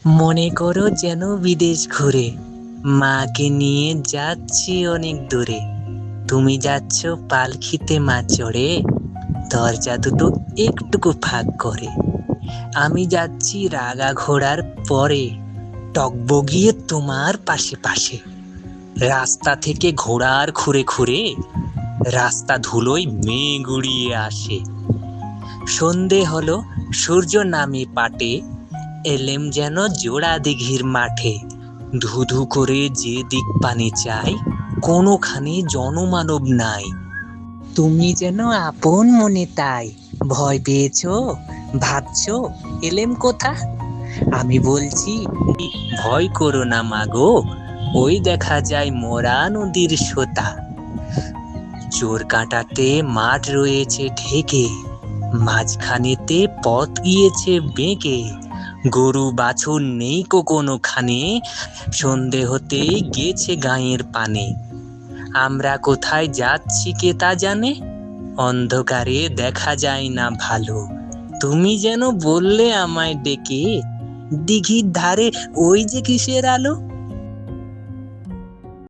মনে করো যেন বিদেশ ঘুরে মাকে নিয়ে যাচ্ছি অনেক দূরে। তুমি যাচ্ছ পালকিতে মা চড়ে, দরজা দুটো একটুকু ফাঁক করে। আমি যাচ্ছি রাগা ঘোড়ার পরে, টকবগিয়ে তোমার পাশে পাশে। রাস্তা থেকে ঘোড়ার খুঁড়ে খুঁড়ে রাস্তা ধুলোয় মেঘ গুড়িয়ে আসে। সন্ধে হলো, সূর্য নামে পাটে, এলেম যেন জোড়া দিঘির মাঠে। ধুধু করে যে দিক পানে চাই, কোনোখানে জনমানব নাই। তুমি যেন আপন মনে তাই ভয় পেয়েছো, ভাবছো এলেম কোথা। আমি বলছি, ভয় করো না মাগো, ওই দেখা যায় মরা নদীর সোতা। চোর কাঁটাতে মাঠ রয়েছে ঢেকে, মাঝখানেতে পথ গিয়েছে বেঁকে। গরু বাছুর নেই কোনোখানে, সন্ধে হতেই গেছে গাঁয়ের পানে। আমরা কোথায় যাচ্ছি কে তা জানে, অন্ধকারে দেখা যায় না ভালো। তুমি যেন বললে আমায় ডেকে, দিঘির ধারে ওই যে কিসের আলো।